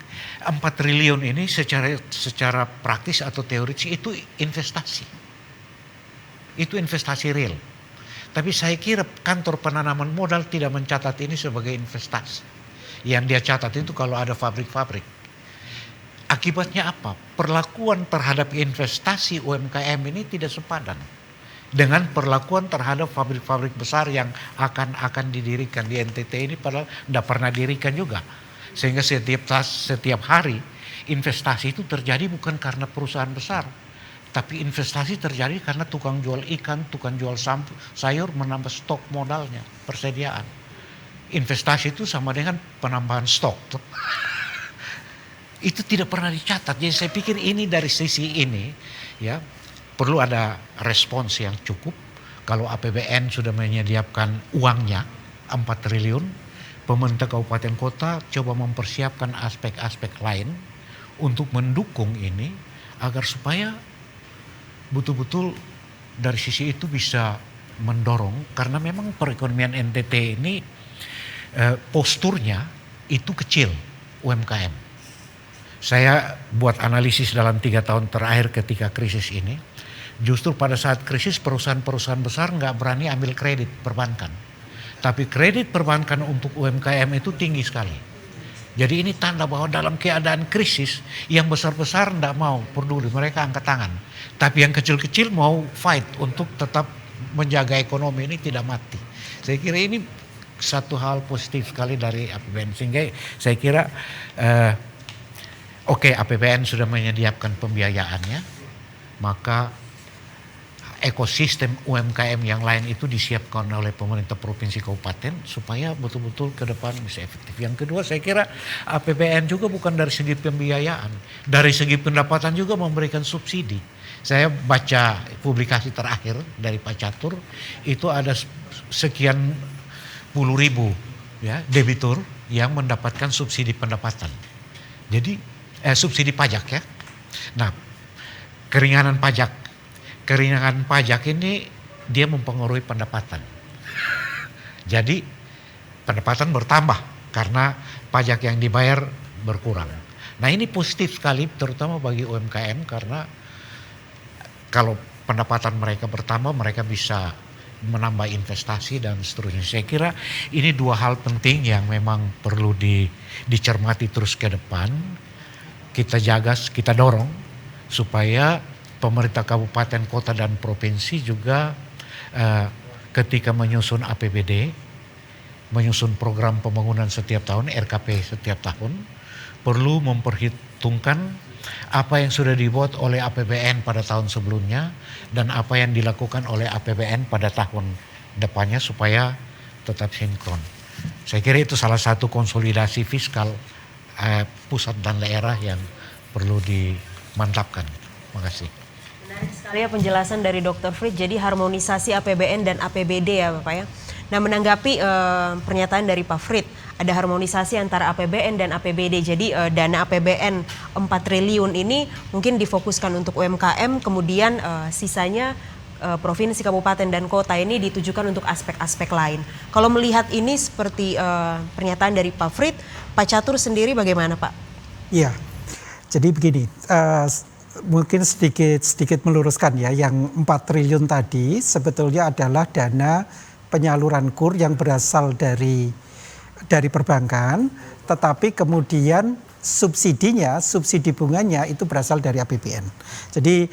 4 triliun ini secara praktis atau teoris itu investasi. Itu investasi real. Tapi saya kira kantor penanaman modal tidak mencatat ini sebagai investasi. Yang dia catat itu kalau ada pabrik-pabrik. Akibatnya apa? Perlakuan terhadap investasi UMKM ini tidak sepadan dengan perlakuan terhadap pabrik-pabrik besar yang akan didirikan di NTT ini, padahal tidak pernah didirikan juga. Sehingga setiap hari investasi itu terjadi bukan karena perusahaan besar, tapi investasi terjadi karena tukang jual ikan, tukang jual sayur menambah stok modalnya, persediaan. Investasi itu sama dengan penambahan stok. Itu tidak pernah dicatat. Jadi saya pikir ini dari sisi ini ya perlu ada respons yang cukup. Kalau APBN sudah menyediakan uangnya 4 triliun, pemerintah kabupaten kota coba mempersiapkan aspek-aspek lain untuk mendukung ini agar supaya betul-betul dari sisi itu bisa mendorong, karena memang perekonomian NTT ini posturnya itu kecil UMKM. Saya buat analisis dalam 3 tahun terakhir ketika krisis ini, justru pada saat krisis perusahaan-perusahaan besar nggak berani ambil kredit perbankan. Tapi kredit perbankan untuk UMKM itu tinggi sekali. Jadi ini tanda bahwa dalam keadaan krisis yang besar-besar nggak mau peduli, mereka angkat tangan. Tapi yang kecil-kecil mau fight untuk tetap menjaga ekonomi ini tidak mati. Saya kira ini satu hal positif sekali dari APBN. Sehingga saya kira Oke, APBN sudah menyediakan pembiayaannya, maka ekosistem UMKM yang lain itu disiapkan oleh pemerintah provinsi kabupaten supaya betul-betul ke depan bisa efektif. Yang kedua, saya kira APBN juga bukan dari segi pembiayaan, dari segi pendapatan juga memberikan subsidi. Saya baca publikasi terakhir dari Pak Catur, itu ada sekian puluh ribu ya debitur yang mendapatkan subsidi pendapatan. Jadi subsidi pajak ya. Nah, keringanan pajak ini dia mempengaruhi pendapatan. Jadi pendapatan bertambah karena pajak yang dibayar berkurang. Nah, ini positif sekali terutama bagi UMKM karena kalau pendapatan mereka bertambah, mereka bisa menambah investasi dan seterusnya. Saya kira ini 2 hal penting yang memang perlu dicermati terus ke depan. Kita jaga, kita dorong supaya pemerintah kabupaten, kota, dan provinsi juga ketika menyusun APBD, menyusun program pembangunan setiap tahun, RKP setiap tahun, perlu memperhitungkan apa yang sudah dibuat oleh APBN pada tahun sebelumnya dan apa yang dilakukan oleh APBN pada tahun depannya supaya tetap sinkron. Saya kira itu salah satu konsolidasi fiskal pusat dan daerah yang perlu dimantapkan. Terima kasih. Menarik sekali ya penjelasan dari Dr. Frit. Jadi harmonisasi APBN dan APBD ya Bapak ya. Nah menanggapi pernyataan dari Pak Frit, ada harmonisasi antara APBN dan APBD. Jadi dana APBN 4 triliun ini mungkin difokuskan untuk UMKM, kemudian sisanya provinsi, kabupaten, dan kota ini ditujukan untuk aspek-aspek lain. Kalau melihat ini seperti pernyataan dari Pak Frit, Pak Catur sendiri bagaimana Pak? Iya, jadi begini, mungkin sedikit meluruskan ya, yang 4 triliun tadi sebetulnya adalah dana penyaluran KUR yang berasal dari perbankan, tetapi kemudian subsidi bunganya itu berasal dari APBN. Jadi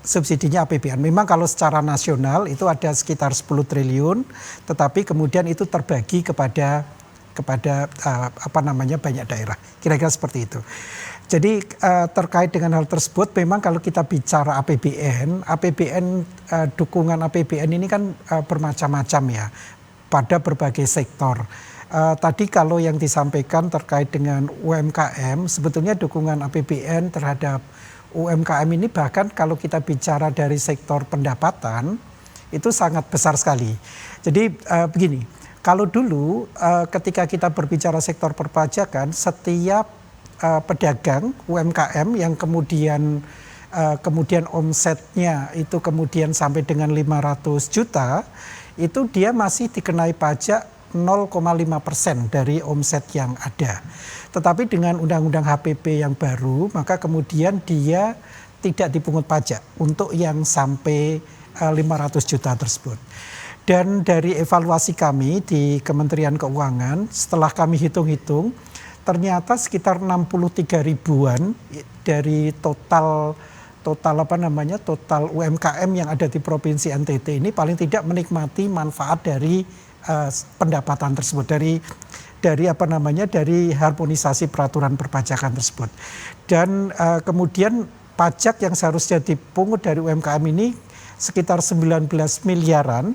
subsidinya APBN. Memang kalau secara nasional itu ada sekitar 10 triliun, tetapi kemudian itu terbagi kepada banyak daerah. Kira-kira seperti itu. Jadi terkait dengan hal tersebut, memang kalau kita bicara APBN, dukungan APBN ini kan bermacam-macam ya pada berbagai sektor. Tadi kalau yang disampaikan terkait dengan UMKM, sebetulnya dukungan APBN terhadap UMKM ini bahkan kalau kita bicara dari sektor pendapatan itu sangat besar sekali. Jadi begini, kalau dulu ketika kita berbicara sektor perpajakan, setiap pedagang UMKM yang kemudian omsetnya itu kemudian sampai dengan 500 juta, itu dia masih dikenai pajak 0,5% dari omset yang ada. Tetapi dengan undang-undang HPP yang baru, maka kemudian dia tidak dipungut pajak untuk yang sampai 500 juta tersebut. Dan dari evaluasi kami di Kementerian Keuangan, setelah kami hitung-hitung, ternyata sekitar 63 ribuan dari total UMKM yang ada di Provinsi NTT ini paling tidak menikmati manfaat dari pendapatan tersebut, dari harmonisasi peraturan perpajakan tersebut. Dan kemudian pajak yang seharusnya dipungut dari UMKM ini sekitar 19 miliaran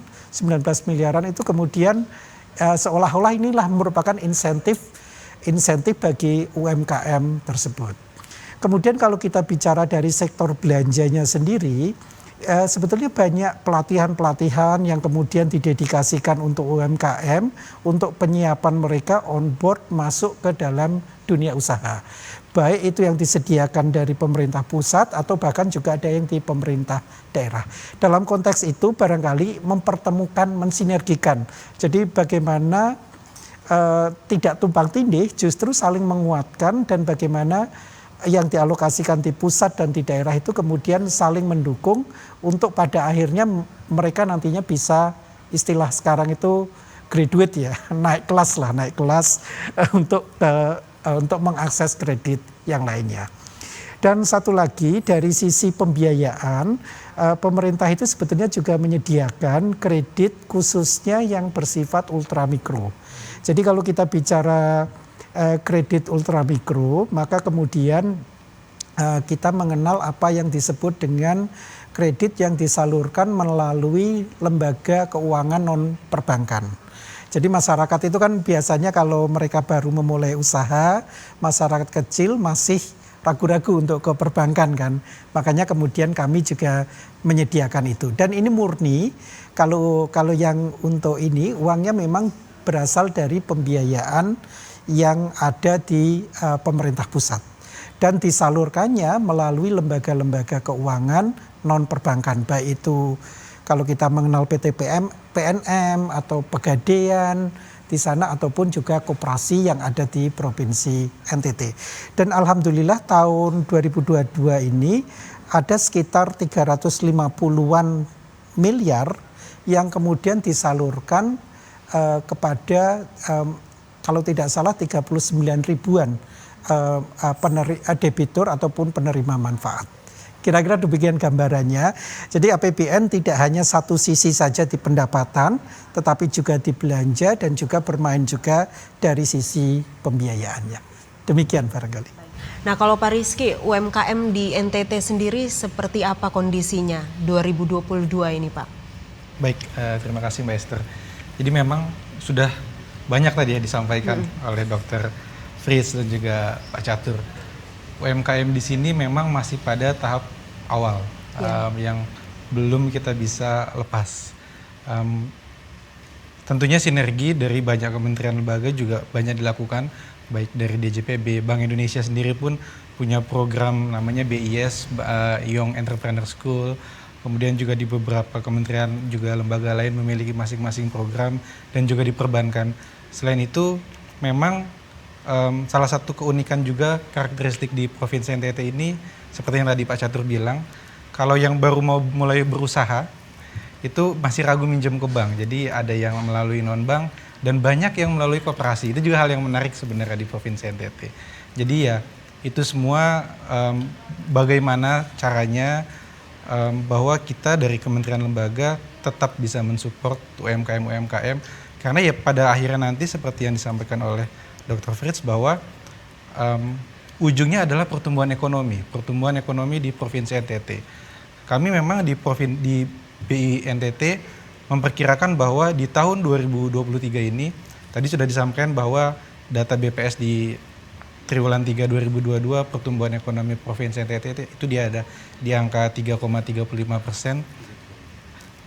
itu kemudian seolah-olah inilah merupakan insentif bagi UMKM tersebut. Kemudian kalau kita bicara dari sektor belanjanya sendiri, sebetulnya banyak pelatihan-pelatihan yang kemudian didedikasikan untuk UMKM, untuk penyiapan mereka on board masuk ke dalam dunia usaha. Baik itu yang disediakan dari pemerintah pusat atau bahkan juga ada yang di pemerintah daerah. Dalam konteks itu barangkali mempertemukan, mensinergikan. Jadi bagaimana tidak tumpang tindih, justru saling menguatkan, dan bagaimana yang dialokasikan di pusat dan di daerah itu kemudian saling mendukung untuk pada akhirnya mereka nantinya bisa, istilah sekarang itu graduate ya, naik kelas untuk mengakses kredit yang lainnya. Dan satu lagi dari sisi pembiayaan, pemerintah itu sebetulnya juga menyediakan kredit khususnya yang bersifat ultramikro. Jadi kalau kita bicara kredit ultramikro, maka kemudian kita mengenal apa yang disebut dengan kredit yang disalurkan melalui lembaga keuangan non perbankan. Jadi masyarakat itu kan biasanya kalau mereka baru memulai usaha, masyarakat kecil masih ragu-ragu untuk ke perbankan kan. Makanya kemudian kami juga menyediakan itu. Dan ini murni, kalau yang untuk ini uangnya memang berasal dari pembiayaan yang ada di pemerintah pusat. Dan disalurkannya melalui lembaga-lembaga keuangan non perbankan, baik itu kalau kita mengenal PT PNM atau Pegadaian di sana, ataupun juga koperasi yang ada di Provinsi NTT. Dan alhamdulillah tahun 2022 ini ada sekitar 350-an miliar yang kemudian disalurkan kepada kalau tidak salah 39 ribuan debitur ataupun penerima manfaat. Kira-kira demikian gambarannya. Jadi APBN tidak hanya satu sisi saja di pendapatan, tetapi juga di belanja dan juga bermain juga dari sisi pembiayaannya. Demikian barangkali. Nah kalau Pak Rizky, UMKM di NTT sendiri seperti apa kondisinya 2022 ini Pak? Baik, terima kasih Mbak Esther. Jadi memang sudah banyak tadi ya disampaikan oleh Dr. Fritz dan juga Pak Catur. UMKM di sini memang masih pada tahap awal yang belum kita bisa lepas. Tentunya sinergi dari banyak kementerian lembaga juga banyak dilakukan, baik dari DJPB, Bank Indonesia sendiri pun punya program namanya BIS, Young Entrepreneur School. Kemudian juga di beberapa kementerian juga lembaga lain memiliki masing-masing program dan juga diperbankan. Selain itu memang salah satu keunikan juga karakteristik di Provinsi NTT ini seperti yang tadi Pak Catur bilang, kalau yang baru mau mulai berusaha itu masih ragu minjem ke bank. Jadi ada yang melalui non-bank dan banyak yang melalui koperasi. Itu juga hal yang menarik sebenarnya di Provinsi NTT. Jadi ya itu semua bagaimana caranya bahwa kita dari kementerian lembaga tetap bisa mensupport UMKM karena ya pada akhirnya nanti seperti yang disampaikan oleh Dr. Fritz bahwa ujungnya adalah pertumbuhan ekonomi di Provinsi NTT. Kami memang di BI NTT memperkirakan bahwa di tahun 2023 ini, tadi sudah disampaikan bahwa data BPS di triwulan 3 2022 pertumbuhan ekonomi Provinsi NTT itu dia ada di angka 3,35%.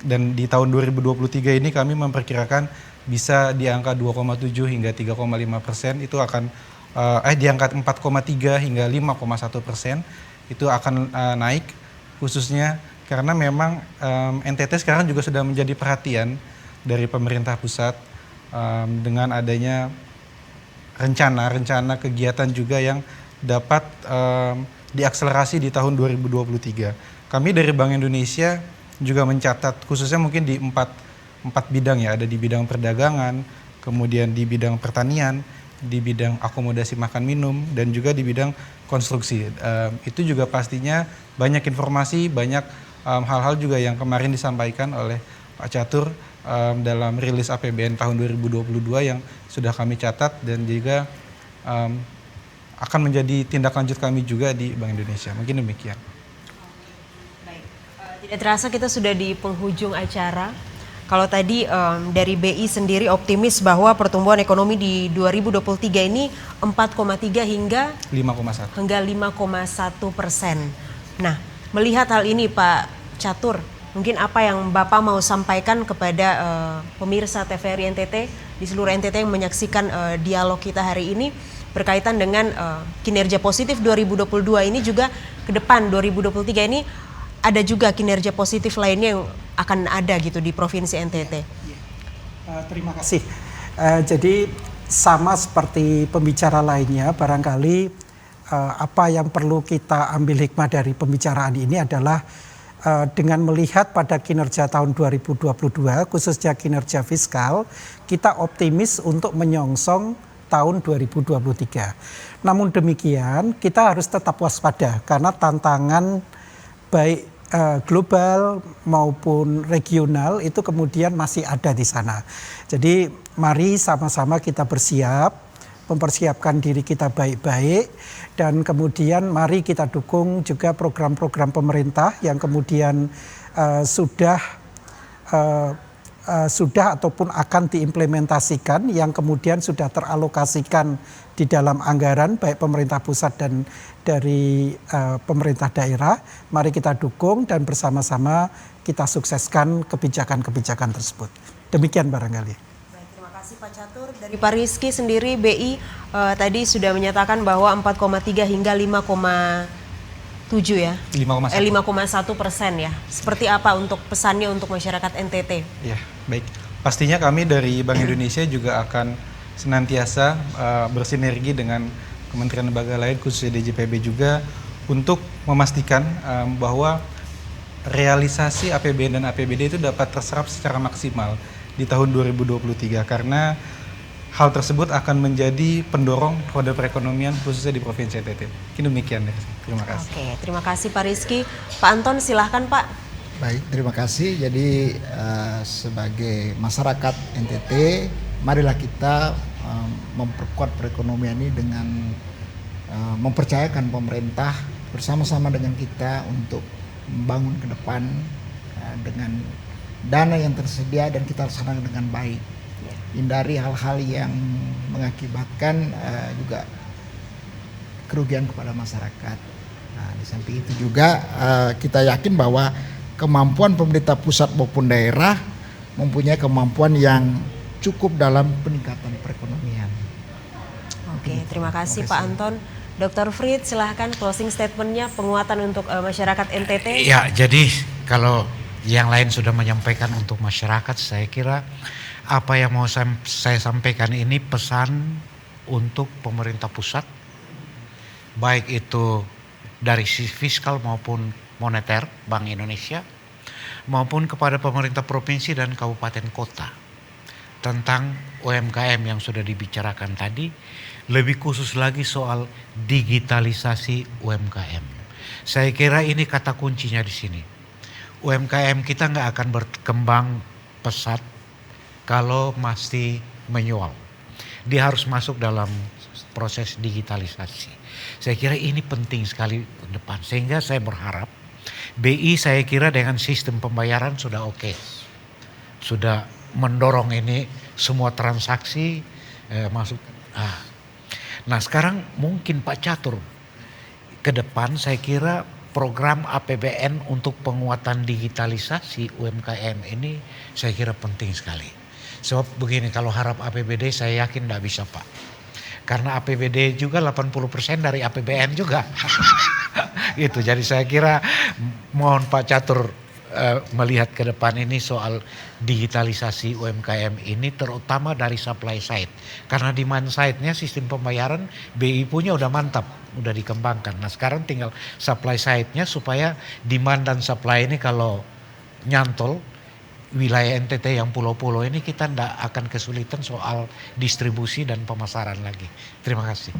Dan di tahun 2023 ini kami memperkirakan bisa di angka 2,7 hingga 3,5%, itu akan di angka 4,3 hingga 5,1%, itu akan naik, khususnya karena memang NTT sekarang juga sudah menjadi perhatian dari pemerintah pusat dengan adanya rencana kegiatan juga yang dapat diakselerasi di tahun 2023. Kami dari Bank Indonesia juga mencatat khususnya mungkin di empat bidang ya, ada di bidang perdagangan, kemudian di bidang pertanian, di bidang akomodasi makan minum, dan juga di bidang konstruksi. Itu juga pastinya banyak informasi, banyak hal-hal juga yang kemarin disampaikan oleh Pak Catur dalam rilis APBN tahun 2022 yang sudah kami catat dan juga akan menjadi tindak lanjut kami juga di Bank Indonesia. Mungkin demikian. Tidak terasa kita sudah di penghujung acara. Kalau tadi dari BI sendiri optimis bahwa pertumbuhan ekonomi di 2023 ini 4,3 hingga 5,1. Hingga 5,1%. Nah, melihat hal ini Pak Catur, mungkin apa yang Bapak mau sampaikan kepada pemirsa TVRI NTT di seluruh NTT yang menyaksikan dialog kita hari ini berkaitan dengan kinerja positif 2022 ini, juga ke depan 2023 ini ada juga kinerja positif lainnya yang akan ada gitu di Provinsi NTT. Terima kasih. Jadi sama seperti pembicara lainnya, barangkali apa yang perlu kita ambil hikmah dari pembicaraan ini adalah dengan melihat pada kinerja tahun 2022, khususnya kinerja fiskal, kita optimis untuk menyongsong tahun 2023. Namun demikian, kita harus tetap waspada karena tantangan baik global maupun regional itu kemudian masih ada di sana. Jadi mari sama-sama kita bersiap, mempersiapkan diri kita baik-baik, dan kemudian mari kita dukung juga program-program pemerintah yang kemudian sudah ataupun akan diimplementasikan, yang kemudian sudah teralokasikan di dalam anggaran baik pemerintah pusat dan dari pemerintah daerah. Mari kita dukung dan bersama-sama kita sukseskan kebijakan-kebijakan tersebut. Demikian barangkali. Baik, terima kasih Pak Catur. Dari Pak Rizky sendiri BI tadi sudah menyatakan bahwa 4,3 hingga 5,7 ya? 5,1% ya. Seperti apa untuk pesannya untuk masyarakat NTT? Ya, baik. Pastinya kami dari Bank Indonesia juga akan senantiasa bersinergi dengan kementerian lembaga lain, khususnya DJPB juga, untuk memastikan bahwa realisasi APBN dan APBD itu dapat terserap secara maksimal di tahun 2023, karena hal tersebut akan menjadi pendorong roda perekonomian khususnya di Provinsi NTT. Mungkin demikian ya. Terima kasih. Oke, terima kasih Pak Rizky. Pak Anton silahkan Pak. Baik, terima kasih. Jadi sebagai masyarakat NTT, marilah kita memperkuat perekonomian ini dengan mempercayakan pemerintah bersama-sama dengan kita untuk membangun ke depan dengan dana yang tersedia dan kita laksanakan dengan baik. Hindari hal-hal yang mengakibatkan juga kerugian kepada masyarakat. Nah, di samping itu juga kita yakin bahwa kemampuan pemerintah pusat maupun daerah mempunyai kemampuan yang cukup dalam peningkatan perekonomian. Oke, terima kasih Pak Anton. Dr. Fried, silahkan closing statementnya, penguatan untuk masyarakat NTT. Ya, jadi kalau yang lain sudah menyampaikan untuk masyarakat, saya kira apa yang mau saya sampaikan ini pesan untuk pemerintah pusat, baik itu dari sisi fiskal maupun moneter Bank Indonesia, maupun kepada pemerintah provinsi dan kabupaten kota tentang UMKM yang sudah dibicarakan tadi, lebih khusus lagi soal digitalisasi UMKM. Saya kira ini kata kuncinya di sini. UMKM kita nggak akan berkembang pesat kalau masih manual. dia harus masuk dalam proses digitalisasi. Saya kira ini penting sekali ke depan, sehingga saya berharap BI saya kira dengan sistem pembayaran sudah oke. Sudah mendorong ini semua transaksi masuk. Nah sekarang mungkin Pak Catur, ke depan saya kira program APBN untuk penguatan digitalisasi UMKM ini saya kira penting sekali. Sebab begini, kalau harap APBD saya yakin tidak bisa Pak. Karena APBD juga 80% dari APBN juga. Gitu. Jadi saya kira mohon Pak Catur melihat ke depan ini soal digitalisasi UMKM ini terutama dari supply side. Karena demand side-nya sistem pembayaran BI punya udah mantap, udah dikembangkan. Nah sekarang tinggal supply side-nya supaya demand dan supply ini kalau nyantol, wilayah NTT yang pulau-pulau ini kita tidak akan kesulitan soal distribusi dan pemasaran lagi. Terima kasih.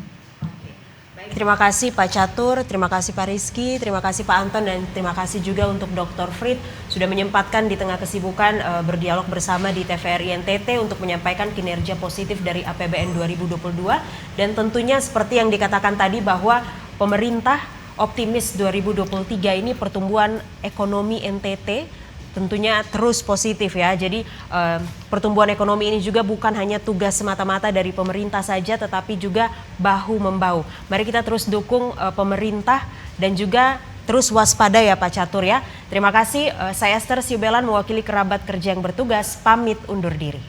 Baik, terima kasih Pak Catur, terima kasih Pak Rizky, terima kasih Pak Anton, dan terima kasih juga untuk Dr. Frit sudah menyempatkan di tengah kesibukan berdialog bersama di TVRI NTT untuk menyampaikan kinerja positif dari APBN 2022. Dan tentunya seperti yang dikatakan tadi bahwa pemerintah optimis 2023 ini pertumbuhan ekonomi NTT tentunya terus positif ya. Jadi pertumbuhan ekonomi ini juga bukan hanya tugas semata-mata dari pemerintah saja, tetapi juga bahu-membahu. Mari kita terus dukung pemerintah dan juga terus waspada ya Pak Catur ya. Terima kasih. Saya Esther Siubelan mewakili kerabat kerja yang bertugas, pamit undur diri.